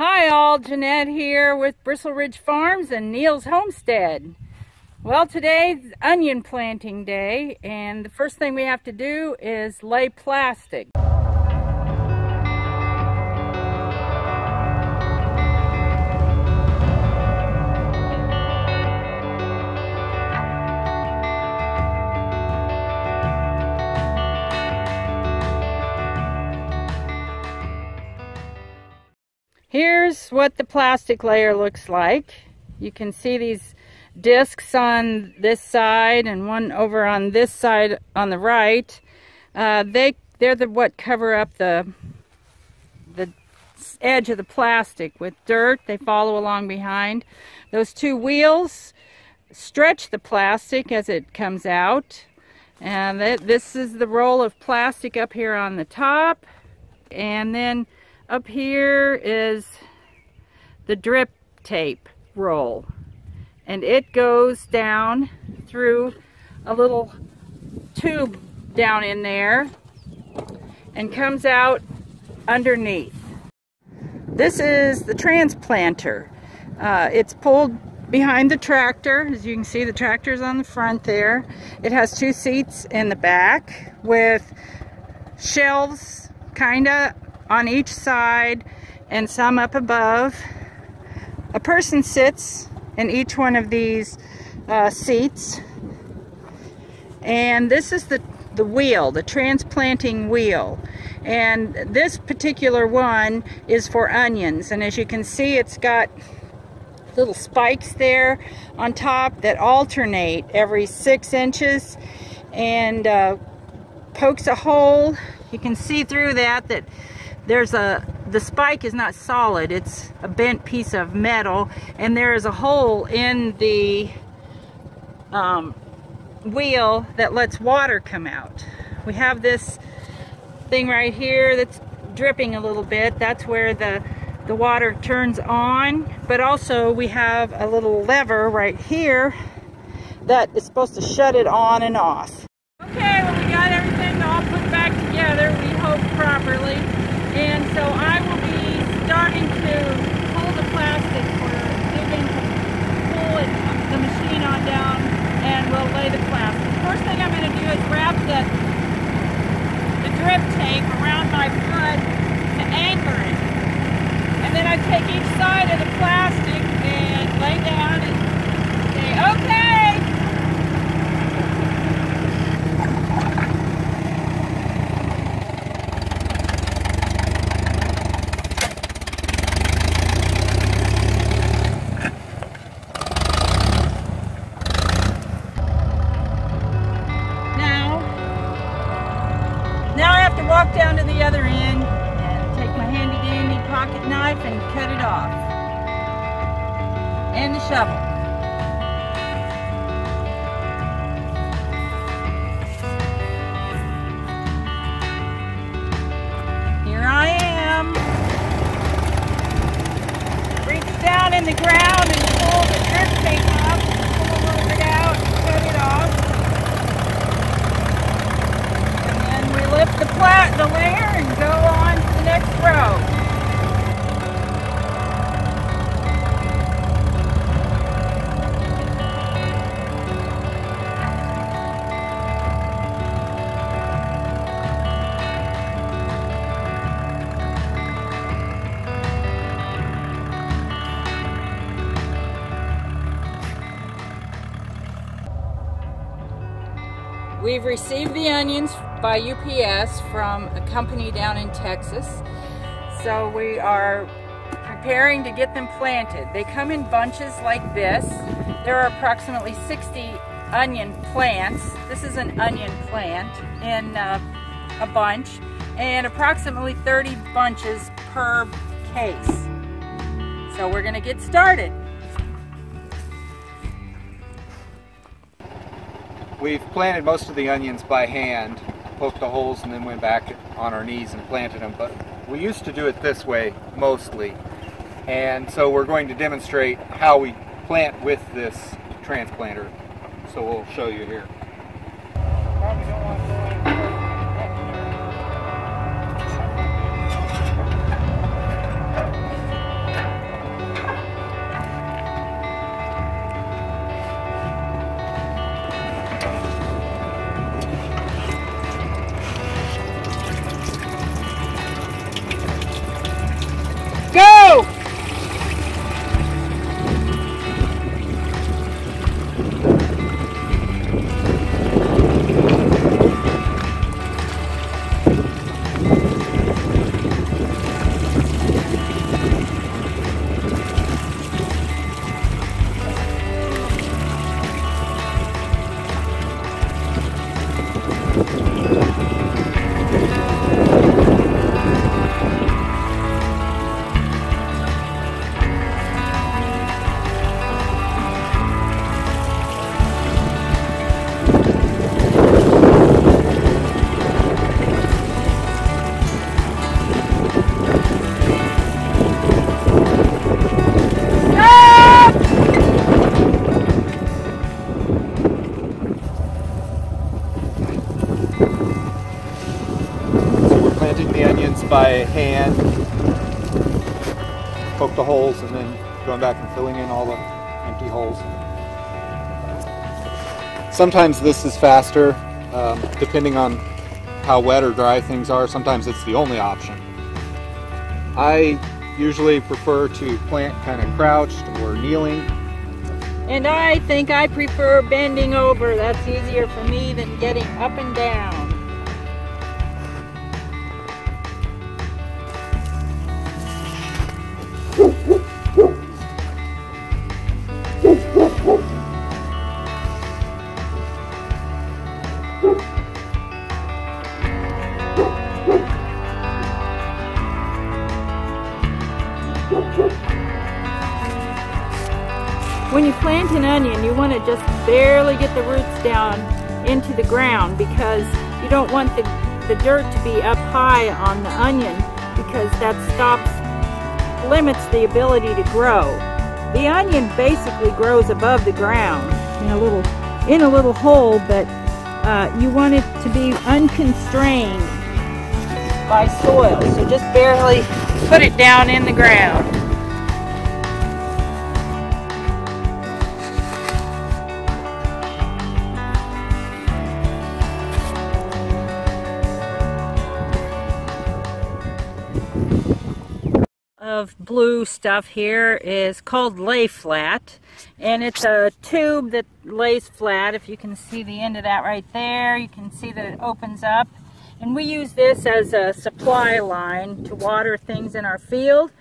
Hi all, Janette here with Bristle Ridge Farms and Neil's Homestead. Well, today's onion planting day, and the first thing we have to do is lay plastic. Here's what the plastic layer looks like. You can see these discs on this side and one over on this side on the right. They're what cover up the edge of the plastic with dirt. They follow along behind. Those two wheels stretch the plastic as it comes out. And this is the roll of plastic up here on the top. And then up here is the drip tape roll, and it goes down through a little tube down in there and comes out underneath. This is the transplanter. It's pulled behind the tractor. As you can see, the tractor's on the front there. It has two seats in the back with shelves kinda on each side and some up above. A person sits in each one of these seats, and this is the wheel, the transplanting wheel, and this particular one is for onions. And as you can see, it's got little spikes there on top that alternate every 6 inches and pokes a hole. You can see through that there's the spike is not solid, it's a bent piece of metal, and there is a hole in the wheel that lets water come out. We have this thing right here that's dripping a little bit. That's where the water turns on, but also we have a little lever right here that is supposed to shut it on and off. Okay, well, we got everything all put back together, we hope properly. And so I will be starting to pull the plastic. We're digging to pull the machine on down, and we'll lay the plastic. First thing I'm going to do is wrap the drip tape around my foot to anchor it. And then I take each side of the plastic and lay down and say, okay! Walk down to the other end and take my handy dandy pocket knife and cut it off. And the shovel. Here I am. Reach down in the ground and pull the drip tape off, pull a little bit out, cut it off. Lift the layer and go on to the next row. We've received the onions by UPS from a company down in Texas. So we are preparing to get them planted. They come in bunches like this. There are approximately 60 onion plants. This is an onion plant in a bunch, and approximately 30 bunches per case. So we're going to get started. We've planted most of the onions by hand, poked the holes and then went back on our knees and planted them, but we used to do it this way mostly. And so we're going to demonstrate how we plant with this transplanter. So we'll show you here. Probably don't want to go any further. poke the holes and then going back and filling in all the empty holes. Sometimes this is faster, depending on how wet or dry things are. Sometimes it's the only option. I usually prefer to plant kind of crouched or kneeling. And I think I prefer bending over. That's easier for me than getting up and down. When you plant an onion, you want to just barely get the roots down into the ground, because you don't want the dirt to be up high on the onion, because that limits the ability to grow. The onion basically grows above the ground in a little hole, but you want it to be unconstrained by soil, so just barely put it down in the ground. Of blue stuff here is called lay flat, and it's a tube that lays flat. If you can see the end of that right there, you can see that it opens up, and we use this as a supply line to water things in our field.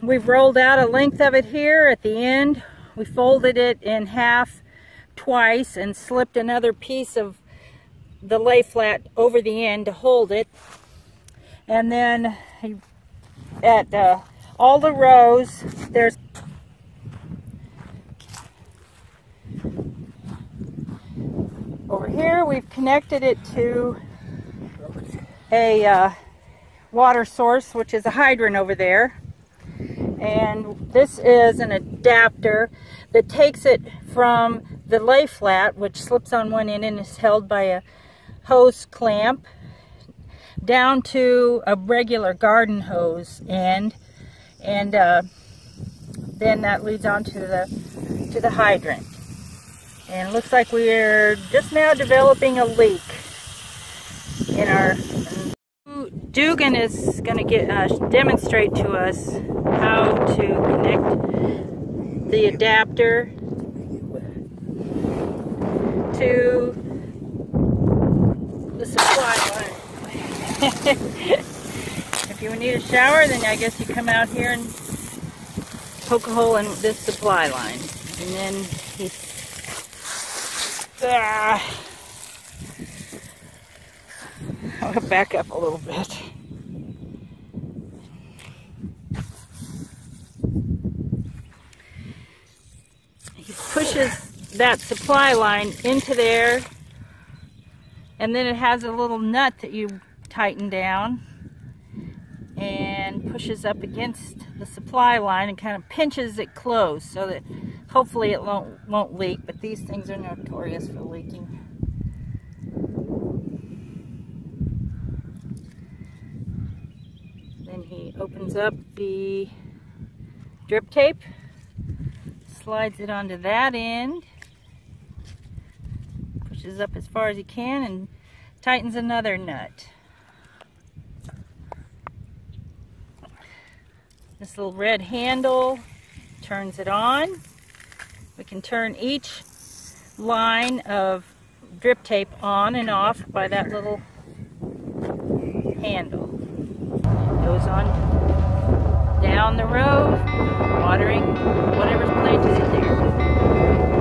We've rolled out a length of it here at the end. We folded it in half twice and slipped another piece of the lay flat over the end to hold it, and then at all the rows, there's over here we've connected it to a water source, which is a hydrant over there, and this is an adapter that takes it from the lay flat, which slips on one end and is held by a hose clamp, down to a regular garden hose end, and then that leads on to the hydrant. And it looks like we're just now developing a leak in our. Dugan is going to demonstrate to us how to connect the adapter to the supply line. If you need a shower, then I guess you come out here and poke a hole in this supply line. And then I'll back up a little bit. He pushes that supply line into there, and then it has a little nut that you tighten down and pushes up against the supply line and kind of pinches it closed so that hopefully it won't leak, but these things are notorious for leaking. Then he opens up the drip tape, slides it onto that end, pushes up as far as he can, and tightens another nut. This little red handle turns it on. We can turn each line of drip tape on and off by that little handle. It goes on down the road, watering whatever's planted in there.